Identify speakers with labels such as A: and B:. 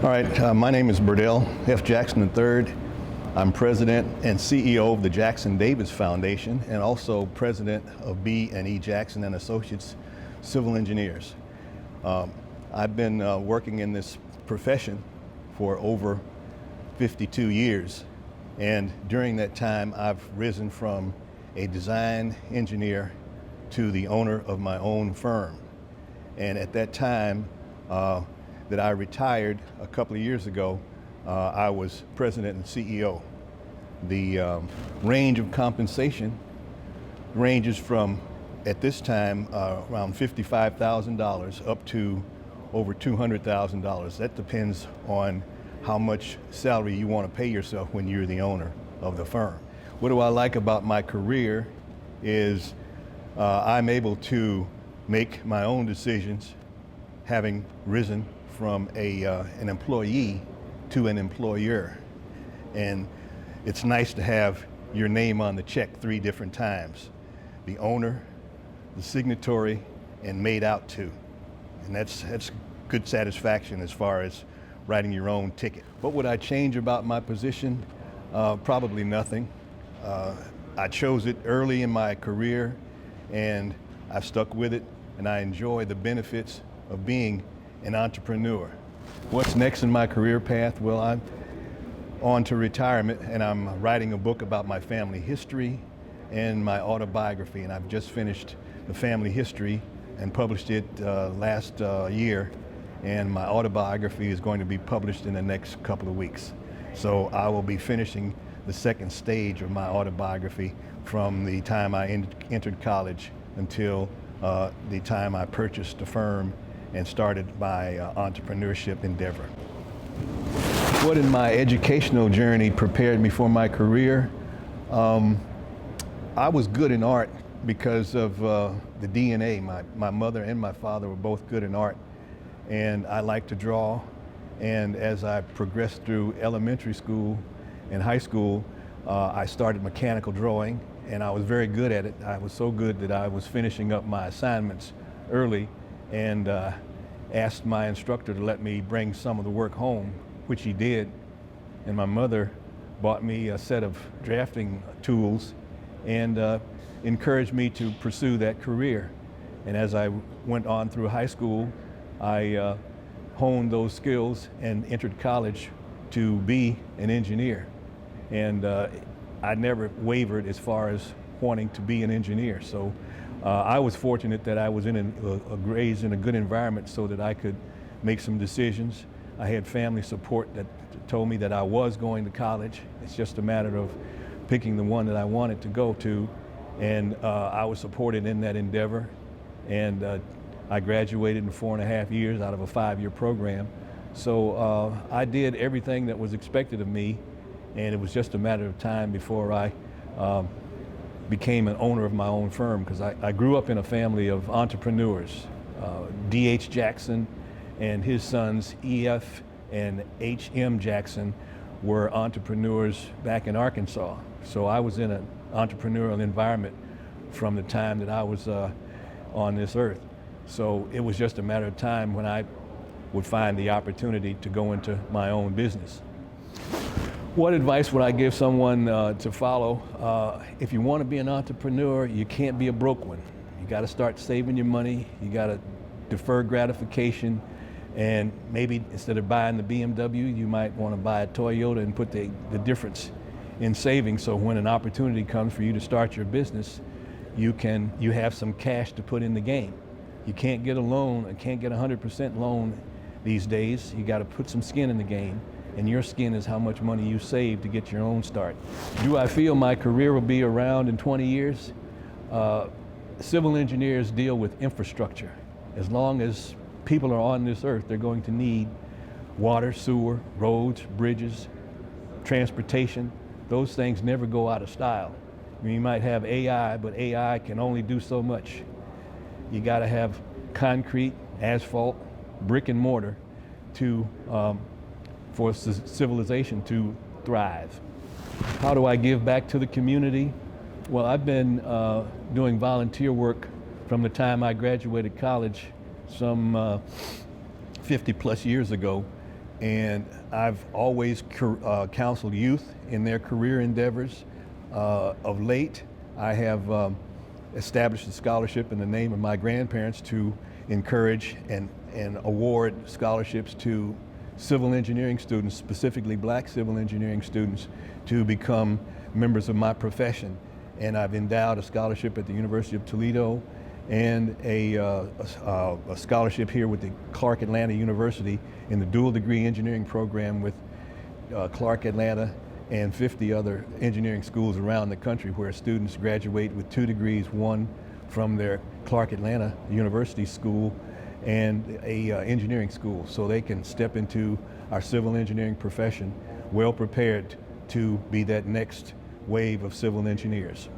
A: All right, my name is Birdell F. Jackson III. I'm president and CEO of the Jackson Davis Foundation and also president of B&E Jackson and Associates Civil Engineers. I've been working in this profession for over 52 years, and during that time I've risen from a design engineer to the owner of my own firm. And at that time that I retired a couple of years ago, I was president and CEO. The range of compensation ranges from, at this time, around $55,000 up to over $200,000. That depends on how much salary you want to pay yourself when you're the owner of the firm. What do I like about my career is I'm able to make my own decisions, having risen from an employee to an employer. And it's nice to have your name on the check 3 different times: the owner, the signatory, and made out to. And that's good satisfaction as far as writing your own ticket. What would I change about my position? Probably nothing. I chose it early in my career, and I've stuck with it, and I enjoy the benefits of being an entrepreneur. What's next in my career path? Well, I'm on to retirement, and I'm writing a book about my family history and my autobiography, and I've just finished the family history and published it last year, and my autobiography is going to be published in the next couple of weeks. So I will be finishing the second stage of my autobiography from the time I entered college until the time I purchased the firm and started my entrepreneurship endeavor. What in my educational journey prepared me for my career? I was good in art because of the DNA. My mother and my father were both good in art, and I like to draw. And as I progressed through elementary school and high school, I started mechanical drawing, and I was very good at it. I was so good that I was finishing up my assignments early, and asked my instructor to let me bring some of the work home, which he did. And my mother bought me a set of drafting tools and encouraged me to pursue that career. And as I went on through high school, I honed those skills and entered college to be an engineer. And I never wavered as far as wanting to be an engineer. So I was fortunate that I was raised in a good environment so that I could make some decisions. I had family support that told me that I was going to college. It's just a matter of picking the one that I wanted to go to. And I was supported in that endeavor. And I graduated in 4.5 years out of a 5-year program. So I did everything that was expected of me, and it was just a matter of time before I became an owner of my own firm, because I grew up in a family of entrepreneurs. D.H. Jackson and his sons E.F. and H.M. Jackson were entrepreneurs back in Arkansas. So I was in an entrepreneurial environment from the time that I was on this earth. So it was just a matter of time when I would find the opportunity to go into my own business. What advice would I give someone to follow? If you want to be an entrepreneur, you can't be a broke one. You got to start saving your money. You got to defer gratification, and maybe instead of buying the BMW, you might want to buy a Toyota and put the difference in savings. So when an opportunity comes for you to start your business, you have some cash to put in the game. You can't get a loan, and can't get 100% loan these days. You got to put some skin in the game. And your skin is how much money you save to get your own start. Do I feel my career will be around in 20 years? Civil engineers deal with infrastructure. As long as people are on this earth, they're going to need water, sewer, roads, bridges, transportation. Those things never go out of style. You might have AI, but AI can only do so much. You got to have concrete, asphalt, brick and mortar for civilization to thrive. How do I give back to the community? Well, I've been doing volunteer work from the time I graduated college some 50 plus years ago, And I've always counseled youth in their career endeavors. Of late, I have established a scholarship in the name of my grandparents to encourage and award scholarships to civil engineering students, specifically black civil engineering students, to become members of my profession. And I've endowed a scholarship at the University of Toledo and a scholarship here with the Clark Atlanta University in the dual degree engineering program with Clark Atlanta and 50 other engineering schools around the country, where students graduate with 2 degrees, one from their Clark Atlanta University school and a engineering school, so they can step into our civil engineering profession well prepared to be that next wave of civil engineers.